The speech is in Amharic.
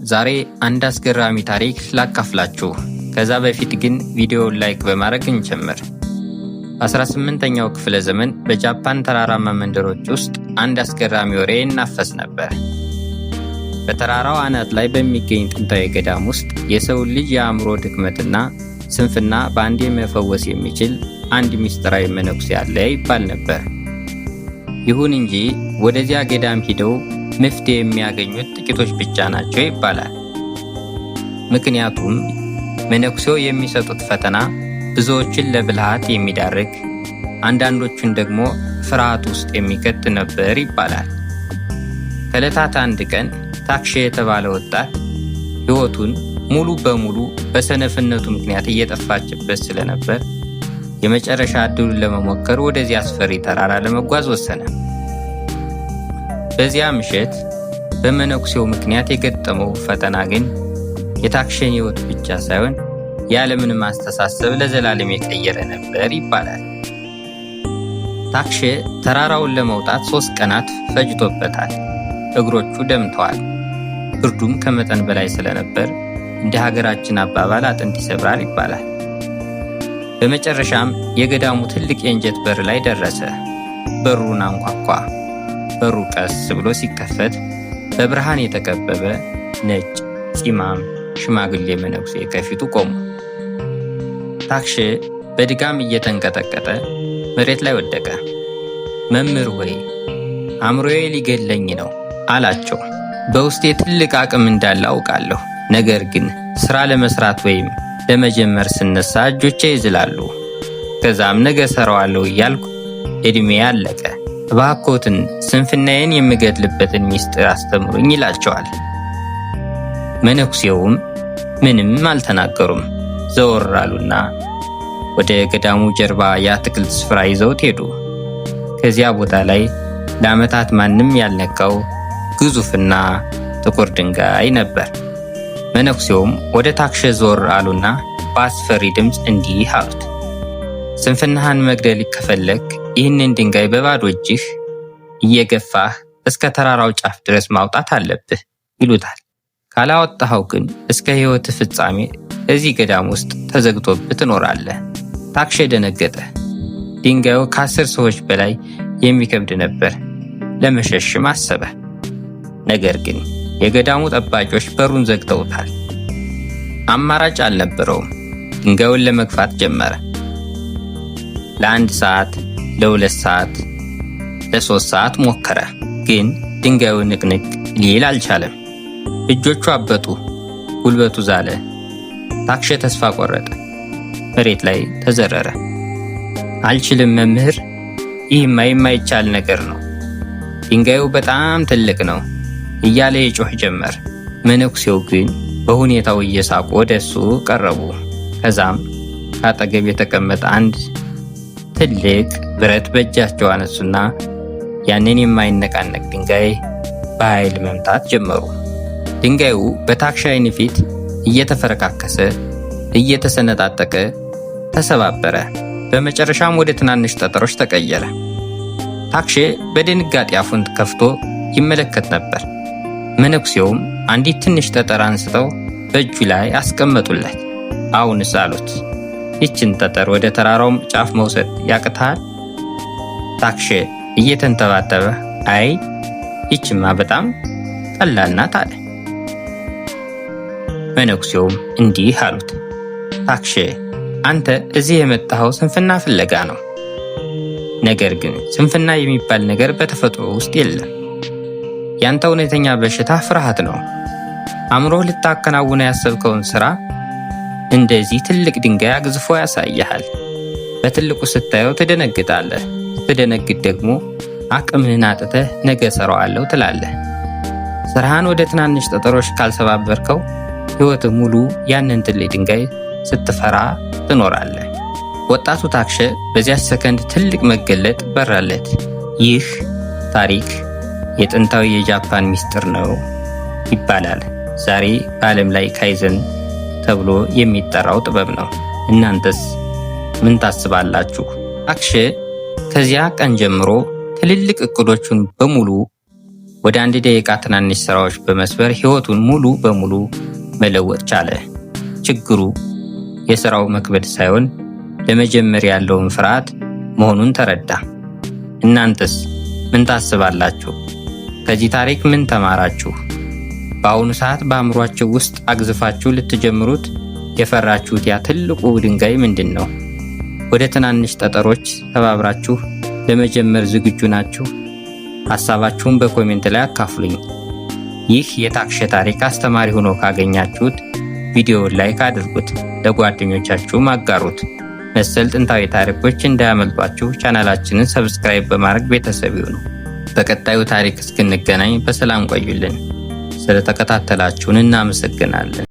ዛሬ አንድ አስገራሚ ታሪክ ላካፍላችሁ። ከዛ በፊት ግን ቪዲዮውን ላይክ በማድረግ እንጀምር። በ18ኛው ክፍለ ዘመን በጃፓን ተራራማ መንደሮች ውስጥ አንድ አስገራሚ ወሬ ይናፈስ ነበር። በተራራው አናት ላይ በሚገኝ ጥንታዊ ገዳም ውስጥ የሰው ልጅ የአእምሮ ድክመትና ስንፍና በአንዴ መፈወስ የሚችል አንድ ምስጢራዊ መነኩሴ አለ ይባል ነበር። ይሁን እንጂ ወደዚያ ገዳም ሂደው መፍትሄ የሚያገኙት ጥቂቶች ብቻ ናቸው ይባላል። ምክንያቱም መነኩሴው የሚሰጡት ፈተና ብዙዎችን ለብልሃት የሚዳርግ፣ አንዳንዶቹን ደግሞ ፍርሃት ውስጥ የሚከት ነበር ይባላል። ከዕለታት አንድ ቀን ታክሼ የተባለ ወጣት ሕይወቱን ሙሉ በሙሉ በሰነፍነቱ ምክንያት እየጠፋችበት ስለነበር የመጨረሻ ዕድሉን ለመሞከር ወደዚያ አስፈሪ ተራራ ለመጓዝ ወሰነ። በዚያ ምሽት በመነኩሴው ምክንያት የገጠመው ፈተና ግን የታክሼን ሕይወት ብቻ ሳይሆን የዓለምንም አስተሳሰብ ለዘላለም የቀየረ ነበር ይባላል። ታክሼ ተራራውን ለመውጣት 3 ቀናት ፈጅቶበታል። እግሮቹ ደምተዋል። ብርዱም ከመጠን በላይ ስለነበር እንደ ሀገራችን አባባል አጥንት ይሰብራል ይባላል። በመጨረሻም የገዳሙ ትልቅ የእንጨት በር ላይ ደረሰ። በሩን አንኳኳ። በሩ ቀስ ብሎ ሲከፈት በብርሃን የተከበበ ነጭ ፂማም ሽማግሌ መነኩሴ ከፊቱ ቆሙ። ታክሼ በድጋም እየተንቀጠቀጠ መሬት ላይ ወደቀ። መምህር ሆይ አእምሮዬ ሊገለኝ ነው አላቸው። በውስጤ ትልቅ አቅም እንዳለ አውቃለሁ። ነገር ግን ስራ ለመስራት ወይም ለመጀመር ስነሳ እጆቼ ይዝላሉ። ከዛም ነገ ሰራዋለሁ እያልኩ እድሜ አለቀ። እባክዎትን ስንፍናዬን የምገድልበትን ሚስጥር አስተምሩኝ ይላቸዋል። መነኩሴውም ምንም አልተናገሩም። ዘወር አሉና ወደ ገዳሙ ጀርባ የአትክልት ስፍራ ይዘውት ሄዱ። ከዚያ ቦታ ላይ ለዓመታት ማንም ያልነካው ግዙፍና ጥቁር ድንጋይ ነበር። መነኩሴውም ወደ ታክሼ ዞር አሉና በአስፈሪ ድምፅ እንዲህ አሉት፣ ስንፍናህን መግደል ከፈለግ ይህንን ድንጋይ በባዶ እጅህ እየገፋህ እስከ ተራራው ጫፍ ድረስ ማውጣት አለብህ ይሉታል። ካላወጣኸው ግን እስከ ሕይወትህ ፍጻሜ እዚህ ገዳም ውስጥ ተዘግቶብህ ትኖራለህ። ታክሼ ደነገጠ። ድንጋዩ ከ10 ሰዎች በላይ የሚከብድ ነበር። ለመሸሽም አሰበ። ነገር ግን የገዳሙ ጠባቂዎች በሩን ዘግተውታል። አማራጭ አልነበረውም። ድንጋዩን ለመግፋት ጀመረ። ለ1 ሰዓት፣ ለ2 ሰዓት፣ ለ3 ሰዓት ሞከረ። ግን ድንጋዩ ንቅንቅ ሊል አልቻለም። እጆቹ አበጡ፣ ጉልበቱ ዛለ። ታክሼ ተስፋ ቆረጠ። መሬት ላይ ተዘረረ። አልችልም መምህር፣ ይህማ የማይቻል ነገር ነው። ድንጋዩ በጣም ትልቅ ነው እያለ ይጮህ ጀመር። መነኩሴው ግን በሁኔታው እየሳቁ ወደ እሱ ቀረቡ። ከዛም ከአጠገብ የተቀመጠ አንድ ትልቅ ብረት በእጃቸው አነሱና ያንን የማይነቃነቅ ድንጋይ በኃይል መምታት ጀመሩ። ድንጋዩ በታክሼ ዓይን ፊት እየተፈረካከሰ እየተሰነጣጠቀ ተሰባበረ። በመጨረሻም ወደ ትናንሽ ጠጠሮች ተቀየረ። ታክሼ በድንጋጤ አፉን ከፍቶ ይመለከት ነበር። መነኩሴውም አንዲት ትንሽ ጠጠር አንስተው በእጁ ላይ አስቀመጡለት። አሁንስ አሉት፣ ይችን ጠጠር ወደ ተራራው ጫፍ መውሰድ ያቅታል? ታክሼ እየተንተባተበ አይ ይችማ በጣም ቀላል ናት አለ። መነኩሴውም እንዲህ አሉት፣ ታክሼ አንተ እዚህ የመጣኸው ስንፍና ፍለጋ ነው። ነገር ግን ስንፍና የሚባል ነገር በተፈጥሮ ውስጥ የለም። ያንተ እውነተኛ በሽታ ፍርሃት ነው። አእምሮህ ልታከናውነው ያሰብከውን ሥራ እንደዚህ ትልቅ ድንጋይ አግዝፎ ያሳይሃል። በትልቁ ስታየው ትደነግጣለህ። ስትደነግጥ ደግሞ አቅምህን አጥተህ ነገ እሰራዋለሁ ትላለህ። ስራህን ወደ ትናንሽ ጠጠሮች ካልሰባበርከው ሕይወትህ ሙሉ ያንን ትልቅ ድንጋይ ስትፈራ ትኖራለህ። ወጣቱ ታክሼ በዚያች ሰከንድ ትልቅ መገለጥ በራለት። ይህ ታሪክ የጥንታዊ የጃፓን ሚስጥር ነው ይባላል። ዛሬ በዓለም ላይ ካይዘን ተብሎ የሚጠራው ጥበብ ነው። እናንተስ ምን ታስባላችሁ? ታክሼ ከዚያ ቀን ጀምሮ ትልልቅ እቅዶቹን በሙሉ ወደ 1 ደቂቃ ትናንሽ ስራዎች በመስበር ህይወቱን ሙሉ በሙሉ መለወጥ ቻለ። ችግሩ የስራው መክበድ ሳይሆን ለመጀመር ያለውን ፍርሃት መሆኑን ተረዳ። እናንተስ ምን ታስባላችሁ? ከዚህ ታሪክ ምን ተማራችሁ? በአሁኑ ሰዓት በአእምሯችሁ ውስጥ አግዝፋችሁ ልትጀምሩት የፈራችሁት ያ ትልቁ ድንጋይ ምንድን ነው? ወደ ትናንሽ ጠጠሮች ተባብራችሁ ለመጀመር ዝግጁ ናችሁ? ሐሳባችሁን በኮሜንት ላይ አካፍሉኝ። ይህ የታክሸ ታሪክ አስተማሪ ሆኖ ካገኛችሁት ቪዲዮውን ላይክ አድርጉት፣ ለጓደኞቻችሁም አጋሩት። መሰል ጥንታዊ ታሪኮች እንዳያመልጧችሁ ቻናላችንን ሰብስክራይብ በማድረግ ቤተሰብ ይሁኑ። በቀጣዩ ታሪክ እስክንገናኝ በሰላም ቆዩልን። ስለተከታተላችሁን እናመሰግናለን።